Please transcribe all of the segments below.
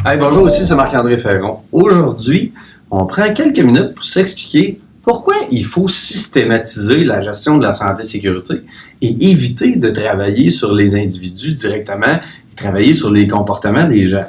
Hey, bonjour, aussi c'est Marc-André Ferron. Aujourd'hui, on prend quelques minutes pour s'expliquer pourquoi il faut systématiser la gestion de la santé-sécurité et éviter de travailler sur les individus directement et travailler sur les comportements des gens.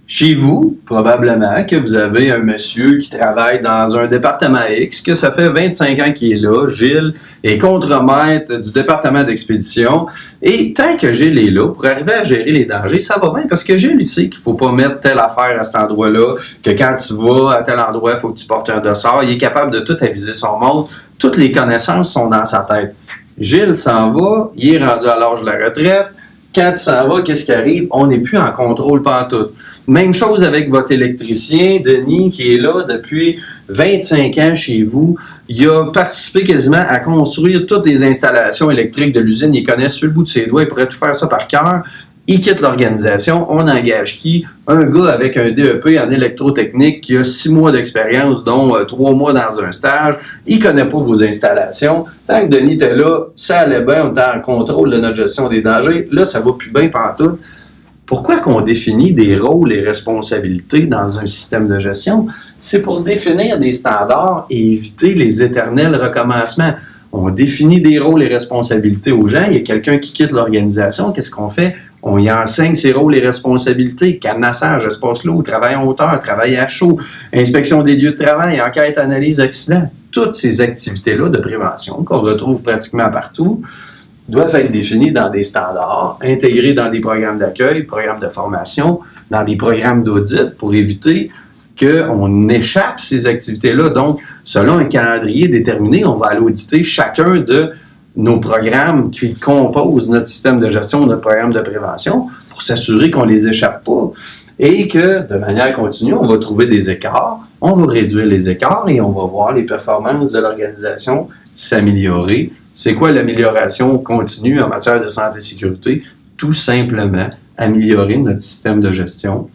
Chez vous, probablement que vous avez un monsieur qui travaille dans un département X, que ça fait 25 ans qu'il est là. Gilles est contremaître du département d'expédition. Et tant que Gilles est là, pour arriver à gérer les dangers, ça va bien parce que Gilles, il sait qu'il ne faut pas mettre telle affaire à cet endroit-là, que quand tu vas à tel endroit, il faut que tu portes un dossard. Il est capable de tout aviser son monde. Toutes les connaissances sont dans sa tête. Gilles s'en va, il est rendu à l'âge de la retraite. Quand il s'en va, qu'est-ce qui arrive? On n'est plus en contrôle pantoute. Même chose avec votre électricien, Denis, qui est là depuis 25 ans chez vous. Il a participé quasiment à construire toutes les installations électriques de l'usine. Il connaît sur le bout de ses doigts. Il pourrait tout faire ça par cœur. Il quitte l'organisation. On engage qui? Un gars avec un DEP en électrotechnique qui a 6 mois d'expérience, dont 3 mois dans un stage. Il ne connaît pas vos installations. Tant que Denis était là, ça allait bien. On était en contrôle de notre gestion des dangers. Là, ça ne va plus bien pantoute. Pourquoi qu'on définit des rôles et responsabilités dans un système de gestion? C'est pour définir des standards et éviter les éternels recommencements. On définit des rôles et responsabilités aux gens. Il y a quelqu'un qui quitte l'organisation. Qu'est-ce qu'on fait? On y enseigne ses rôles et responsabilités. Cadenassage, espace l'eau, travail en hauteur, travail à chaud, inspection des lieux de travail, enquête, analyse, accident. Toutes ces activités-là de prévention qu'on retrouve pratiquement partout doivent être définies dans des standards, intégrés dans des programmes d'accueil, programmes de formation, dans des programmes d'audit pour éviter qu'on échappe ces activités-là. Donc, selon un calendrier déterminé, on va aller auditer chacun de nos programmes qui composent notre système de gestion, notre programme de prévention, pour s'assurer qu'on ne les échappe pas et que, de manière continue, on va trouver des écarts, on va réduire les écarts et on va voir les performances de l'organisation s'améliorer. C'est quoi l'amélioration continue en matière de santé et sécurité? Tout simplement améliorer notre système de gestion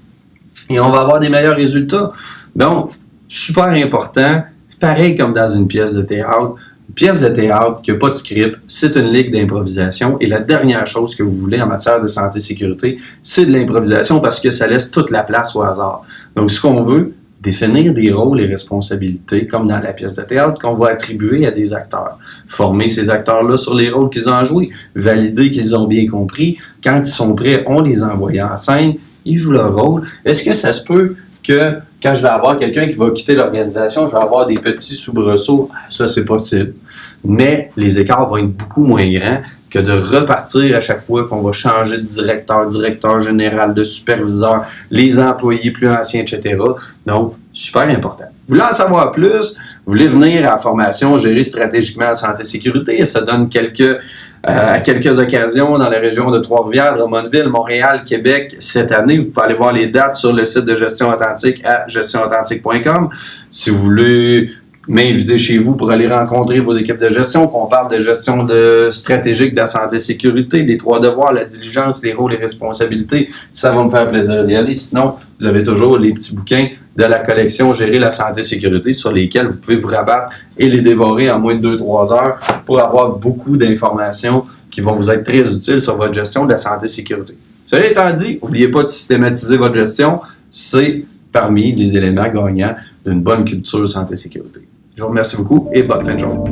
et on va avoir des meilleurs résultats. Donc, super important, c'est pareil comme dans une pièce de théâtre. Une pièce de théâtre qui n'a pas de script, c'est une ligue d'improvisation et la dernière chose que vous voulez en matière de santé et sécurité, c'est de l'improvisation parce que ça laisse toute la place au hasard. Donc, ce qu'on veut, définir des rôles et responsabilités, comme dans la pièce de théâtre, qu'on va attribuer à des acteurs. Former ces acteurs-là sur les rôles qu'ils ont joués, valider qu'ils ont bien compris. Quand ils sont prêts, on les envoie en scène, ils jouent leur rôle. Est-ce que ça se peut que quand je vais avoir quelqu'un qui va quitter l'organisation, je vais avoir des petits soubresauts? Ça, c'est possible. Mais les écarts vont être beaucoup moins grands que de repartir à chaque fois qu'on va changer de directeur, directeur général, de superviseur, les employés plus anciens, etc. Donc, super important. Vous voulez en savoir plus? Vous voulez venir à la formation Gérer stratégiquement la santé et sécurité? Ça donne à quelques occasions dans la région de Trois-Rivières, Drummondville, Montréal, Québec cette année. Vous pouvez aller voir les dates sur le site de Gestion Authentique à gestionauthentique.com. Si vous voulez m'inviter chez vous pour aller rencontrer vos équipes de gestion, qu'on parle de gestion stratégique de la santé et sécurité, les 3 devoirs, la diligence, les rôles et responsabilités, ça va me faire plaisir d'y aller. Sinon, vous avez toujours les petits bouquins de la collection Gérer la santé et sécurité sur lesquels vous pouvez vous rabattre et les dévorer en moins de 2-3 heures pour avoir beaucoup d'informations qui vont vous être très utiles sur votre gestion de la santé et sécurité. Cela étant dit, n'oubliez pas de systématiser votre gestion. C'est parmi les éléments gagnants d'une bonne culture santé et sécurité. Je vous remercie beaucoup et bonne fin de journée.